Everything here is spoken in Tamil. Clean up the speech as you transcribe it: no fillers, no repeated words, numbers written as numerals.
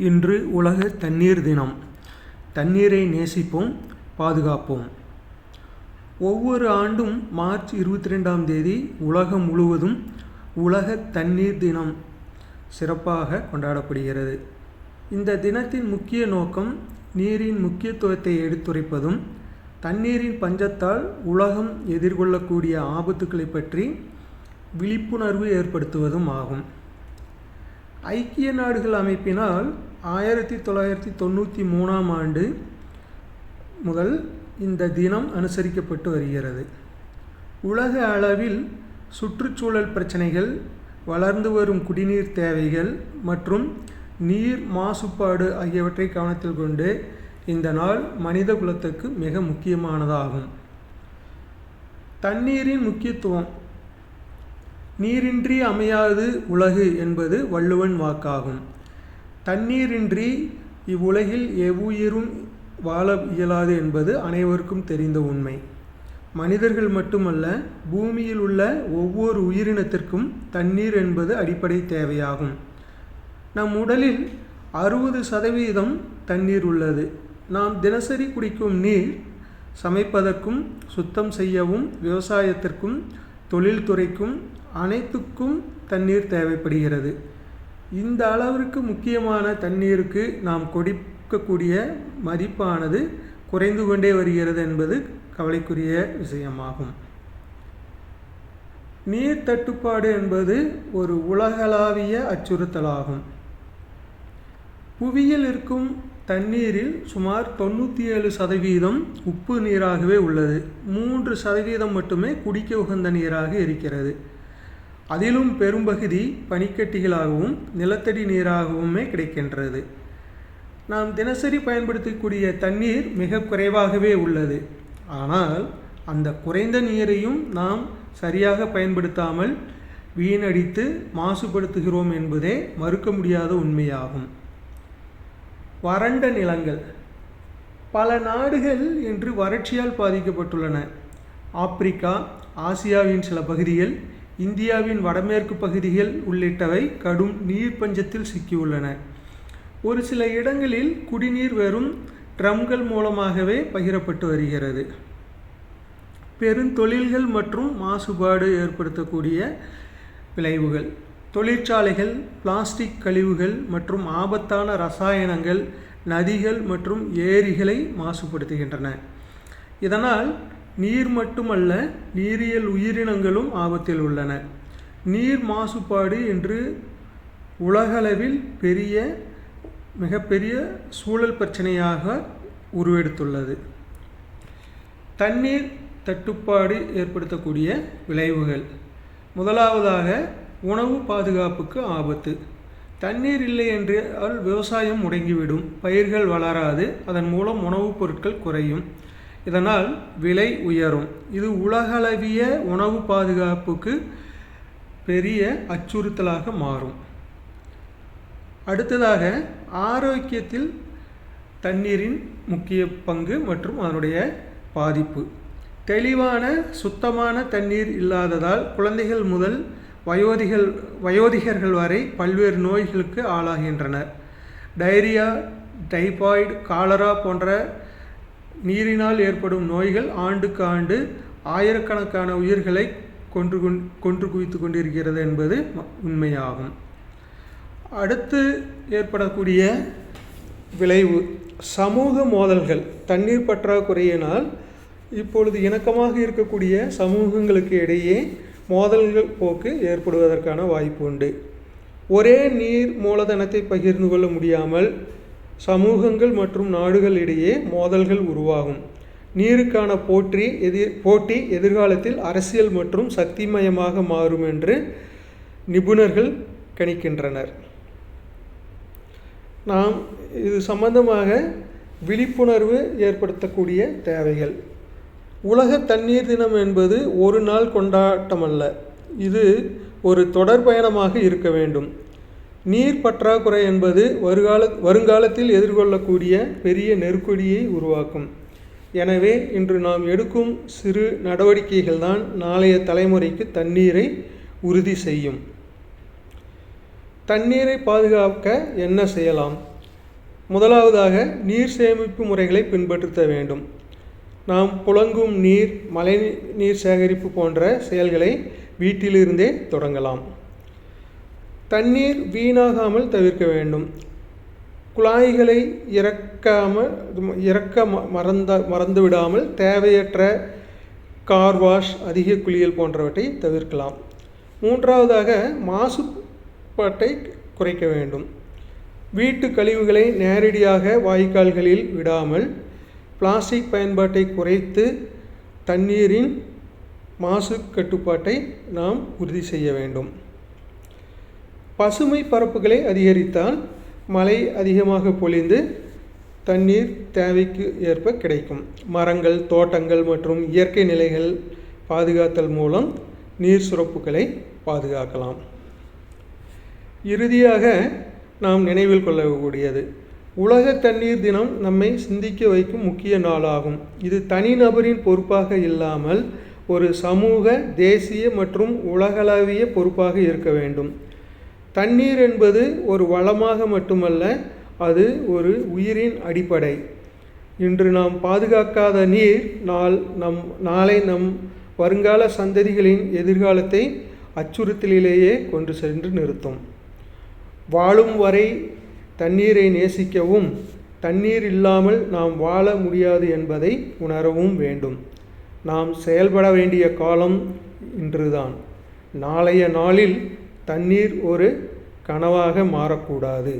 இன்று உலக தண்ணீர் தினம். தண்ணீரை நேசிப்போம், பாதுகாப்போம். ஒவ்வொரு ஆண்டும் மார்ச் 22ஆம் தேதி உலகம் முழுவதும் உலக தண்ணீர் தினம் சிறப்பாக கொண்டாடப்படுகிறது. இந்த தினத்தின் முக்கிய நோக்கம் நீரின் முக்கியத்துவத்தை எடுத்துரைப்பதும், தண்ணீரின் பஞ்சத்தால் உலகம் எதிர்கொள்ளக்கூடிய ஆபத்துக்களை பற்றி விழிப்புணர்வு ஏற்படுத்துவதும் ஆகும். ஐக்கிய நாடுகள் அமைப்பினால் 1993ஆம் ஆண்டு முதல் இந்த தினம் அனுசரிக்கப்பட்டு வருகிறது. உலக அளவில் சுற்றுச்சூழல் பிரச்சனைகள், வளர்ந்து வரும் குடிநீர் தேவைகள் மற்றும் நீர் மாசுபாடு ஆகியவற்றை கவனத்தில் கொண்டு இந்த நாள் மனித குலத்துக்கு மிக முக்கியமானதாகும். தண்ணீரின் முக்கியத்துவம். நீரின்றி அமையாது உலகு என்பது வள்ளுவன் வாக்காகும். தண்ணீரின்றி இவ்வுலகில் எவ்வுயிரும் வாழ இயலாது என்பது அனைவருக்கும் தெரிந்த உண்மை. மனிதர்கள் மட்டுமல்ல, பூமியில் உள்ள ஒவ்வொரு உயிரினத்திற்கும் தண்ணீர் என்பது அடிப்படை தேவையாகும். நம் உடலில் 60% தண்ணீர் உள்ளது. நாம் தினசரி குடிக்கும் நீர் சமைப்பதற்கும், சுத்தம் செய்யவும், விவசாயத்திற்கும், தொழில்துறைக்கும் அனைத்துக்கும் தண்ணீர் தேவைப்படுகிறது. இந்த அளவிற்கு முக்கியமான தண்ணீருக்கு நாம் கொடுக்கக்கூடிய மதிப்பானது குறைந்து கொண்டே வருகிறது என்பது கவலைக்குரிய விஷயமாகும். நீர் தட்டுப்பாடு என்பது ஒரு உலகளாவிய அச்சுறுத்தலாகும். புவியில் இருக்கும் தண்ணீரில் சுமார் 97% உப்பு நீராகவே உள்ளது. 3% மட்டுமே குடிக்க உகந்த நீராக இருக்கிறது. அதிலும் பெரும்பகுதி பனிக்கட்டிகளாகவும் நிலத்தடி நீராகவுமே கிடைக்கின்றது. நாம் தினசரி பயன்படுத்தக்கூடிய தண்ணீர் மிக குறைவாகவே உள்ளது. ஆனால் அந்த குறைந்த நீரையும் நாம் சரியாக பயன்படுத்தாமல் வீணடித்து மாசுபடுத்துகிறோம் என்பதே மறுக்க முடியாத உண்மையாகும். வறண்ட நிலங்கள். பல நாடுகள் இன்று வறட்சியால் பாதிக்கப்பட்டுள்ளன. ஆப்பிரிக்கா, ஆசியாவின் சில பகுதிகள், இந்தியாவின் வடமேற்கு பகுதிகள் உள்ளிட்டவை கடும் நீர் பஞ்சத்தில் சிக்கியுள்ளன. ஒரு சில இடங்களில் குடிநீர் வெறும் ட்ரம்கள் மூலமாகவே பகிரப்பட்டு வருகிறது. பெருந்தொழில்கள் மற்றும் மாசுபாடு ஏற்படுத்தக்கூடிய விளைவுகள். தொழிற்சாலைகள், பிளாஸ்டிக் கழிவுகள் மற்றும் ஆபத்தான ரசாயனங்கள் நதிகள் மற்றும் ஏரிகளை மாசுபடுத்துகின்றன. இதனால் நீர் மட்டுமல்ல, நீரியல் உயிரினங்களும் ஆபத்தில் உள்ளன. நீர் மாசுபாடு இன்று உலகளவில் மிகப்பெரிய சூழல் பிரச்சனையாக உருவெடுத்துள்ளது. தண்ணீர் தட்டுப்பாடு ஏற்படுத்தக்கூடிய விளைவுகள். முதலாவதாக, உணவு பாதுகாப்புக்கு ஆபத்து. தண்ணீர் இல்லை என்றால் விவசாயம் முடங்கிவிடும், பயிர்கள் வளராது, அதன் மூலம் உணவுப் பொருட்கள் குறையும். இதனால் விலை உயரும். இது உலகளவிய உணவு பாதுகாப்புக்கு பெரிய அச்சுறுத்தலாக மாறும். அடுத்ததாக, ஆரோக்கியத்தில் தண்ணீரின் முக்கிய பங்கு மற்றும் அதனுடைய பாதிப்பு. தெளிவான சுத்தமான தண்ணீர் இல்லாததால் குழந்தைகள் முதல் வயோதிகர்கள் வரை பல்வேறு நோய்களுக்கு ஆளாகின்றனர். டைரியா, டைபாய்டு, காலரா போன்ற நீரினால் ஏற்படும் நோய்கள் ஆண்டுக்கு ஆண்டு ஆயிரக்கணக்கான உயிர்களை கொன்று குவித்து கொண்டிருக்கிறது என்பது உண்மையாகும். அடுத்து ஏற்படக்கூடிய விளைவு சமூக மோதல்கள். தண்ணீர் பற்றாக்குறையினால் இப்பொழுது இணக்கமாக இருக்கக்கூடிய சமூகங்களுக்கு இடையே மோதல்கள் போக்கு ஏற்படுவதற்கான வாய்ப்பு உண்டு. ஒரே நீர் மூலதனத்தை பகிர்ந்து கொள்ள முடியாமல் சமூகங்கள் மற்றும் நாடுகள் இடையே மோதல்கள் உருவாகும். நீருக்கான போட்டி எதிர்காலத்தில் அரசியல் மற்றும் சக்திமயமாக மாறும் என்று நிபுணர்கள் கணிக்கின்றனர். நாம் இது சம்பந்தமாக விழிப்புணர்வு ஏற்படுத்தக்கூடிய தேவைகள். உலக தண்ணீர் தினம் என்பது ஒரு நாள் கொண்டாட்டமல்ல, இது ஒரு தொடர் பயணமாக இருக்க வேண்டும். நீர் பற்றாக்குறை என்பது வருங்காலத்தில் எதிர்கொள்ளக்கூடிய பெரிய நெருக்கடியை உருவாக்கும். எனவே இன்று நாம் எடுக்கும் சிறு நடவடிக்கைகள்தான் நாளைய தலைமுறைக்கு தண்ணீரை உறுதி செய்யும். தண்ணீரை பாதுகாக்க என்ன செய்யலாம்? முதலாவதாக நீர் சேமிப்பு முறைகளை பின்பற்ற வேண்டும். நாம் புழங்கும் நீர், மழை நீர் சேகரிப்பு போன்ற செயல்களை வீட்டிலிருந்தே தொடங்கலாம். தண்ணீர் வீணாகாமல் தவிர்க்க வேண்டும். குழாய்களை இறக்க மறந்துவிடாமல் தேவையற்ற கார் வாஷ், அதிக குளியல் போன்றவற்றை தவிர்க்கலாம். மூன்றாவதாக மாசுபாட்டை குறைக்க வேண்டும். வீட்டு கழிவுகளை நேரடியாக வாய்க்கால்களில் விடாமல் பிளாஸ்டிக் பயன்பாட்டை குறைத்து தண்ணீரின் மாசு கட்டுப்பாட்டை நாம் உறுதி செய்ய வேண்டும். பசுமை பரப்புகளை அதிகரித்தால் மழை அதிகமாக பொழிந்து தண்ணீர் தேவைக்கு ஏற்ப கிடைக்கும். மரங்கள், தோட்டங்கள் மற்றும் இயற்கை நிலைகள் பாதுகாத்தல் மூலம் நீர் சுரப்புகளை பாதுகாக்கலாம். இறுதியாக நாம் நினைவில் கொள்ளக்கூடியது, உலக தண்ணீர் தினம் நம்மை சிந்திக்க வைக்கும் முக்கிய நாளாகும். இது தனிநபரின் பொறுப்பாக இல்லாமல் ஒரு சமூக, தேசிய மற்றும் உலகளவிய பொறுப்பாக இருக்க வேண்டும். தண்ணீர் என்பது ஒரு வளமாக மட்டுமல்ல, அது ஒரு உயிரின் அடிப்படை. இன்று நாம் பாதுகாக்காத நீர் நாளை நம் வருங்கால சந்ததிகளின் எதிர்காலத்தை அச்சுறுத்தலிலேயே கொண்டு சென்று நிறுத்தும். வாழும் வரை தண்ணீரை நேசிக்கவும், தண்ணீர் இல்லாமல் நாம் வாழ முடியாது என்பதை உணரவும் வேண்டும். நாம் செயல்பட வேண்டிய காலம் இன்றுதான். நாளைய நாளில் தண்ணீர் ஒரு கனவாக மாறக்கூடாது.